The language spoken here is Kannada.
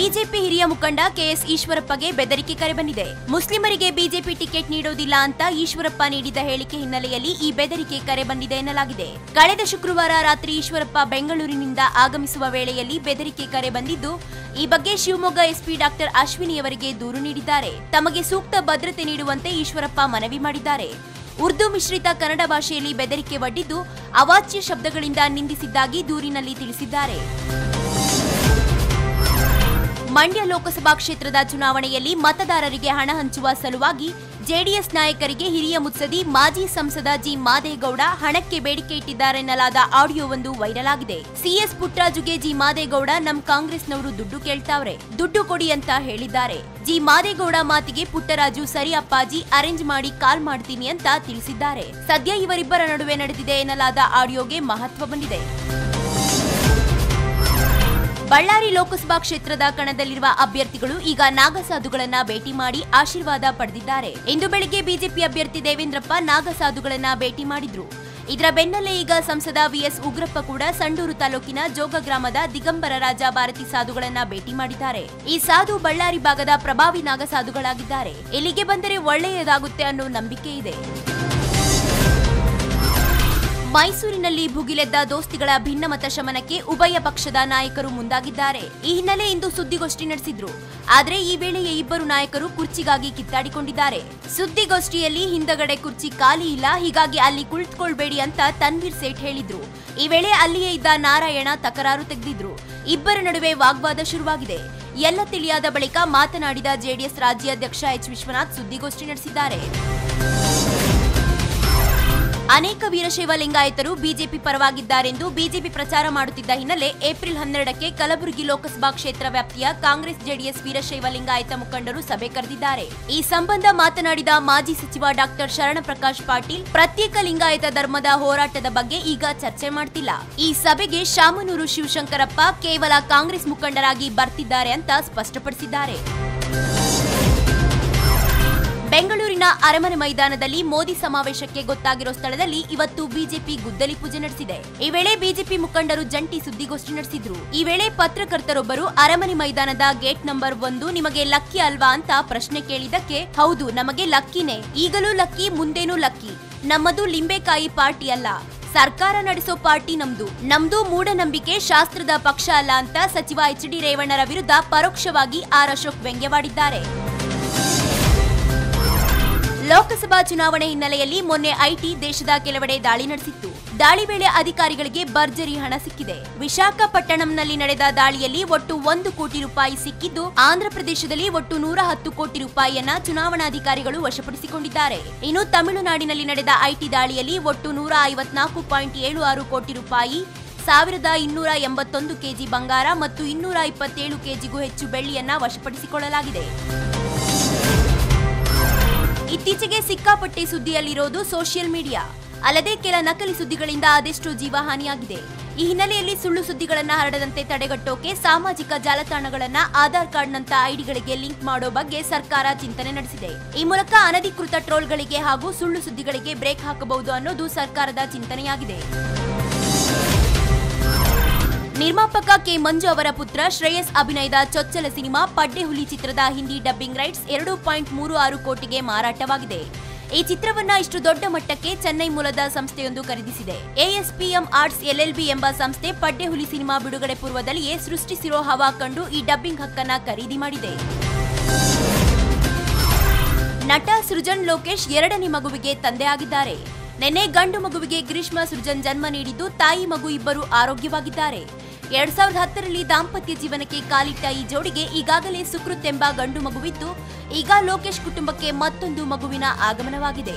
ಬಿಜೆಪಿ ಹಿರಿಯ ಮುಖಂಡ ಕೆಎಸ್ ಈಶ್ವರಪ್ಪಗೆ ಬೆದರಿಕೆ ಕರೆ ಬಂದಿದೆ. ಮುಸ್ಲಿಮರಿಗೆ ಬಿಜೆಪಿ ಟಿಕೆಟ್ ನೀಡೋದಿಲ್ಲ ಅಂತ ಈಶ್ವರಪ್ಪ ನೀಡಿದ ಹೇಳಿಕೆ ಹಿನ್ನೆಲೆಯಲ್ಲಿ ಈ ಬೆದರಿಕೆ ಕರೆ ಬಂದಿದೆ ಎನ್ನಲಾಗಿದೆ. ಕಳೆದ ಶುಕ್ರವಾರ ರಾತ್ರಿ ಈಶ್ವರಪ್ಪ ಬೆಂಗಳೂರಿನಿಂದ ಆಗಮಿಸುವ ವೇಳೆಯಲ್ಲಿ ಬೆದರಿಕೆ ಕರೆ ಬಂದಿದ್ದು, ಈ ಬಗ್ಗೆ ಶಿವಮೊಗ್ಗ ಎಸ್ಪಿ ಡಾಕ್ಟರ್ ಅಶ್ವಿನಿಯವರಿಗೆ ದೂರು ನೀಡಿದ್ದಾರೆ. ತಮಗೆ ಸೂಕ್ತ ಭದ್ರತೆ ನೀಡುವಂತೆ ಈಶ್ವರಪ್ಪ ಮನವಿ ಮಾಡಿದ್ದಾರೆ. ಉರ್ದು ಮಿಶ್ರಿತ ಕನ್ನಡ ಭಾಷೆಯಲ್ಲಿ ಬೆದರಿಕೆ ಒಡ್ಡಿದ್ದು, ಅವಾಚ್ಯ ಶಬ್ದಗಳಿಂದ ನಿಂದಿಸಿದ್ದಾಗಿ ದೂರಿನಲ್ಲಿ ತಿಳಿಸಿದ್ದಾರೆ. ಮಂಡ್ಯ ಲೋಕಸಭಾ ಕ್ಷೇತ್ರದ ಚುನಾವಣೆಯಲ್ಲಿ ಮತದಾರರಿಗೆ ಹಣ ಹಂಚುವ ಸಲುವಾಗಿ ಜೆಡಿಎಸ್ ನಾಯಕರಿಗೆ ಹಿರಿಯ ಮುತ್ಸದಿ ಮಾಜಿ ಸಂಸದ ಜಿ ಮಾದೇಗೌಡ ಹಣಕ್ಕೆ ಬೇಡಿಕೆ ಇಟ್ಟಿದ್ದಾರೆನ್ನಲಾದ ಆಡಿಯೋವೊಂದು ವೈರಲ್ ಆಗಿದೆ. ಸಿಎಸ್ ಪುಟ್ಟರಾಜುಗೆ ಜಿ ಮಾದೇಗೌಡ ನಮ್ ಕಾಂಗ್ರೆಸ್ನವರು ದುಡ್ಡು ಕೇಳ್ತಾವ್ರೆ, ದುಡ್ಡು ಕೊಡಿ ಅಂತ ಹೇಳಿದ್ದಾರೆ. ಜಿ ಮಾದೇಗೌಡ ಮಾತಿಗೆ ಪುಟ್ಟರಾಜು ಸರಿ ಅಪ್ಪಾಜಿ ಅರೇಂಜ್ ಮಾಡಿ ಕಾಲ್ ಮಾಡ್ತೀನಿ ಅಂತ ತಿಳಿಸಿದ್ದಾರೆ. ಸದ್ಯ ಇವರಿಬ್ಬರ ನಡುವೆ ನಡೆದಿದೆ ಎನ್ನಲಾದ ಆಡಿಯೋಗೆ ಮಹತ್ವ ಬಂದಿದೆ. ಬಳ್ಳಾರಿ ಲೋಕಸಭಾ ಕ್ಷೇತ್ರದ ಕಣದಲ್ಲಿರುವ ಅಭ್ಯರ್ಥಿಗಳು ಈಗ ನಾಗಸಾಧುಗಳನ್ನ ಭೇಟಿ ಮಾಡಿ ಆಶೀರ್ವಾದ ಪಡೆದಿದ್ದಾರೆ. ಇಂದು ಬೆಳಿಗ್ಗೆ ಬಿಜೆಪಿ ಅಭ್ಯರ್ಥಿ ದೇವೇಂದ್ರಪ್ಪ ನಾಗಸಾಧುಗಳನ್ನ ಭೇಟಿ ಮಾಡಿದ್ರು. ಇದರ ಬೆನ್ನಲ್ಲೇ ಈಗ ಸಂಸದ ವಿಎಸ್ ಉಗ್ರಪ್ಪ ಕೂಡ ಸಂಡೂರು ತಾಲೂಕಿನ ಜೋಗ ಗ್ರಾಮದ ದಿಗಂಬರ ರಾಜ ಭಾರತಿ ಸಾಧುಗಳನ್ನ ಭೇಟಿ ಮಾಡಿದ್ದಾರೆ. ಈ ಸಾಧು ಬಳ್ಳಾರಿ ಭಾಗದ ಪ್ರಭಾವಿ ನಾಗಸಾಧುಗಳಾಗಿದ್ದಾರೆ. ಇಲ್ಲಿಗೆ ಬಂದರೆ ಒಳ್ಳೆಯದಾಗುತ್ತೆ ಅನ್ನೋ ನಂಬಿಕೆ ಇದೆ. ಮೈಸೂರಿನಲ್ಲಿ ಭುಗಿಲೆದ್ದ ದೋಸ್ತಿಗಳ ಭಿನ್ನಮತ ಶಮನಕ್ಕೆ ಉಭಯ ಪಕ್ಷದ ನಾಯಕರು ಮುಂದಾಗಿದ್ದಾರೆ. ಈ ಹಿನ್ನೆಲೆ ಇಂದು ಸುದ್ದಿಗೋಷ್ಠಿ ನಡೆಸಿದ್ರು. ಆದರೆ ಈ ವೇಳೆಯೇ ಇಬ್ಬರು ನಾಯಕರು ಕುರ್ಚಿಗಾಗಿ ಕಿತ್ತಾಡಿಕೊಂಡಿದ್ದಾರೆ. ಸುದ್ದಿಗೋಷ್ಠಿಯಲ್ಲಿ ಹಿಂದಗಡೆ ಕುರ್ಚಿ ಖಾಲಿ ಇಲ್ಲ, ಹೀಗಾಗಿ ಅಲ್ಲಿ ಕುಳಿತುಕೊಳ್ಬೇಡಿ ಅಂತ ತನ್ವೀರ್ ಸೇಠ್ ಹೇಳಿದ್ರು. ಈ ವೇಳೆ ಅಲ್ಲಿಯೇ ಇದ್ದ ನಾರಾಯಣ ತಕರಾರು ತೆಗೆದಿದ್ರು. ಇಬ್ಬರ ನಡುವೆ ವಾಗ್ವಾದ ಶುರುವಾಗಿದೆ. ಎಲ್ಲ ತಿಳಿಯಾದ ಬಳಿಕ ಮಾತನಾಡಿದ ಜೆಡಿಎಸ್ ರಾಜ್ಯಾಧ್ಯಕ್ಷ ಎಚ್ ವಿಶ್ವನಾಥ್ ಸುದ್ದಿಗೋಷ್ಠಿ ನಡೆಸಿದ್ದಾರೆ. ಅನೇಕ ವೀರಶೈವ ಲಿಂಗಾಯತರು ಬಿಜೆಪಿ ಪರವಾಗಿದ್ದಾರೆಂದು ಬಿಜೆಪಿ ಪ್ರಚಾರ ಮಾಡುತ್ತಿದ್ದ ಹಿನ್ನೆಲೆ ಏಪ್ರಿಲ್ 12ಕ್ಕೆ ಕಲಬುರಗಿ ಲೋಕಸಭಾ ಕ್ಷೇತ್ರ ವ್ಯಾಪ್ತಿಯ ಕಾಂಗ್ರೆಸ್ ಜೆಡಿಎಸ್ ವೀರಶೈವ ಲಿಂಗಾಯತ ಮುಖಂಡರು ಸಭೆ ಕರೆದಿದ್ದಾರೆ. ಈ ಸಂಬಂಧ ಮಾತನಾಡಿದ ಮಾಜಿ ಸಚಿವ ಡಾಕ್ಟರ್ ಶರಣಪ್ರಕಾಶ್ ಪಾಟೀಲ್, ಪ್ರತ್ಯೇಕ ಲಿಂಗಾಯತ ಧರ್ಮದ ಹೋರಾಟದ ಬಗ್ಗೆ ಈಗ ಚರ್ಚೆ ಮಾಡ್ತಿಲ್ಲ. ಈ ಸಭೆಗೆ ಶಾಮನೂರು ಶಿವಶಂಕರಪ್ಪ ಕೇವಲ ಕಾಂಗ್ರೆಸ್ ಮುಖಂಡರಾಗಿ ಬರ್ತಿದ್ದಾರೆ ಅಂತ ಸ್ಪಷ್ಟಪಡಿಸಿದ್ದಾರೆ. ಬೆಂಗಳೂರಿನ ಅರಮನೆ ಮೈದಾನದಲ್ಲಿ ಮೋದಿ ಸಮಾವೇಶಕ್ಕೆ ಗೊತ್ತಾಗಿರೋ ಸ್ಥಳದಲ್ಲಿ ಇವತ್ತು ಬಿಜೆಪಿ ಗುದ್ದಲಿ ಪೂಜೆ ನಡೆಸಿದೆ. ಈ ವೇಳೆ ಬಿಜೆಪಿ ಮುಖಂಡರು ಜಂಟಿ ಸುದ್ದಿಗೋಷ್ಠಿ ನಡೆಸಿದ್ರು. ಈ ವೇಳೆ ಪತ್ರಕರ್ತರೊಬ್ಬರು ಅರಮನೆ ಮೈದಾನದ ಗೇಟ್ ನಂಬರ್ 1 ನಿಮಗೆ ಲಕ್ಕಿ ಅಲ್ವಾ ಅಂತ ಪ್ರಶ್ನೆ ಕೇಳಿದಕ್ಕೆ, ಹೌದು ನಮಗೆ ಲಕ್ಕಿನೇ, ಈಗಲೂ ಲಕ್ಕಿ, ಮುಂದೇನೂ ಲಕ್ಕಿ, ನಮ್ಮದು ಲಿಂಬೆಕಾಯಿ ಪಾರ್ಟಿ ಅಲ್ಲ, ಸರ್ಕಾರ ನಡೆಸೋ ಪಾರ್ಟಿ ನಮ್ದು ಮೂಢನಂಬಿಕೆ, ಶಾಸ್ತ್ರದ ಪಕ್ಷ ಅಲ್ಲ ಅಂತ ಸಚಿವ ಎಚ್.ಡಿ. ರೇವಣ್ಣರ ವಿರುದ್ಧ ಪರೋಕ್ಷವಾಗಿ ಆರ್ ಅಶೋಕ್ ವ್ಯಂಗ್ಯವಾಡಿದ್ದಾರೆ. ಲೋಕಸಭಾ ಚುನಾವಣೆ ಹಿನ್ನೆಲೆಯಲ್ಲಿ ಮೊನ್ನೆ ಐಟಿ ದೇಶದ ಕೆಲವೆಡೆ ದಾಳಿ ನಡೆಸಿತ್ತು. ದಾಳಿ ವೇಳೆ ಅಧಿಕಾರಿಗಳಿಗೆ ಭರ್ಜರಿ ಹಣ ಸಿಕ್ಕಿದೆ. ವಿಶಾಖಪಟ್ಟಣಂನಲ್ಲಿ ನಡೆದ ದಾಳಿಯಲ್ಲಿ ಒಟ್ಟು 1 ಕೋಟಿ ರೂಪಾಯಿ ಸಿಕ್ಕಿದ್ದು, ಆಂಧ್ರಪ್ರದೇಶದಲ್ಲಿ ಒಟ್ಟು 110 ಕೋಟಿ ರೂಪಾಯಿಯನ್ನ ಚುನಾವಣಾಧಿಕಾರಿಗಳು ವಶಪಡಿಸಿಕೊಂಡಿದ್ದಾರೆ. ಇನ್ನು ತಮಿಳುನಾಡಿನಲ್ಲಿ ನಡೆದ ಐಟಿ ದಾಳಿಯಲ್ಲಿ ಒಟ್ಟು 154.76 ಕೋಟಿ ರೂಪಾಯಿ, 1281 ಕೆಜಿ ಬಂಗಾರ ಮತ್ತು 227 ಕೆಜಿಗೂ ಹೆಚ್ಚು ಬೆಳ್ಳಿಯನ್ನ ವಶಪಡಿಸಿಕೊಳ್ಳಲಾಗಿದೆ. ಇತ್ತೀಚೆಗೆ ಸಿಕ್ಕಾಪಟ್ಟೆ ಸುದ್ದಿಯಲ್ಲಿರೋದು ಸೋಷಿಯಲ್ ಮೀಡಿಯಾ. ಅಲ್ಲದೆ ಕೆಲ ನಕಲಿ ಸುದ್ದಿಗಳಿಂದ ಅದೆಷ್ಟೋ ಜೀವ ಹಾನಿಯಾಗಿದೆ. ಈ ಹಿನ್ನೆಲೆಯಲ್ಲಿ ಸುಳ್ಳು ಸುದ್ದಿಗಳನ್ನು ಹರಡದಂತೆ ತಡೆಗಟ್ಟೋಕೆ ಸಾಮಾಜಿಕ ಜಾಲತಾಣಗಳನ್ನ ಆಧಾರ್ ಕಾರ್ಡ್ನಂತ ಐಡಿಗಳಿಗೆ ಲಿಂಕ್ ಮಾಡೋ ಬಗ್ಗೆ ಸರ್ಕಾರ ಚಿಂತನೆ ನಡೆಸಿದೆ. ಈ ಮೂಲಕ ಅನಧಿಕೃತ ಟ್ರೋಲ್ಗಳಿಗೆ ಹಾಗೂ ಸುಳ್ಳು ಸುದ್ದಿಗಳಿಗೆ ಬ್ರೇಕ್ ಹಾಕಬಹುದು ಅನ್ನೋದು ಸರ್ಕಾರದ ಚಿಂತನೆಯಾಗಿದೆ. ನಿರ್ಮಾಪಕ ಕೆ ಮಂಜು ಅವರ ಪುತ್ರ ಶ್ರೇಯಸ್ ಅಭಿನಯದ ಚೊಚ್ಚಲ ಸಿನಿಮಾ ಪಡ್ಡೆ ಹುಲಿ ಚಿತ್ರದ ಹಿಂದಿ ಡಬ್ಬಿಂಗ್ ರೈಟ್ಸ್ 2.36 ಕೋಟಿಗೆ ಮಾರಾಟವಾಗಿದೆ. ಈ ಚಿತ್ರವನ್ನ ಇಷ್ಟು ದೊಡ್ಡ ಮಟ್ಟಕ್ಕೆ ಚೆನ್ನೈ ಮೂಲದ ಸಂಸ್ಥೆಯೊಂದು ಖರೀದಿಸಿದೆ. ಎಎಸ್ಪಿಎಂ ಆರ್ಟ್ಸ್ ಎಲ್ಎಲ್ಬಿ ಎಂಬ ಸಂಸ್ಥೆ ಪಡ್ಡೆ ಹುಲಿ ಸಿನಿಮಾ ಬಿಡುಗಡೆ ಪೂರ್ವದಲ್ಲಿಯೇ ಸೃಷ್ಟಿಸಿರೋ ಹವಾ ಕಂಡು ಈ ಡಬ್ಬಿಂಗ್ ಹಕ್ಕನ್ನ ಖರೀದಿ ಮಾಡಿದೆ. ನಟ ಸೃಜನ್ ಲೋಕೇಶ್ 2ನೇ ಮಗುವಿಗೆ ತಂದೆಯಾಗಿದ್ದಾರೆ. ನಿನ್ನೆ ಗಂಡು ಮಗುವಿಗೆ ಗ್ರೀಷ್ಮ ಸೃಜನ್ ಜನ್ಮ ನೀಡಿದ್ದು, ತಾಯಿ ಮಗು ಇಬ್ಬರು ಆರೋಗ್ಯವಾಗಿದ್ದಾರೆ. 2010ರಲ್ಲಿ ದಾಂಪತ್ಯ ಜೀವನಕ್ಕೆ ಕಾಲಿಟ್ಟ ಈ ಜೋಡಿಗೆ ಈಗಾಗಲೇ ಸುಕೃತ್ ಎಂಬ ಗಂಡು ಮಗುವಿದ್ದು, ಈಗ ಲೋಕೇಶ್ ಕುಟುಂಬಕ್ಕೆ ಮತ್ತೊಂದು ಮಗುವಿನ ಆಗಮನವಾಗಿದೆ.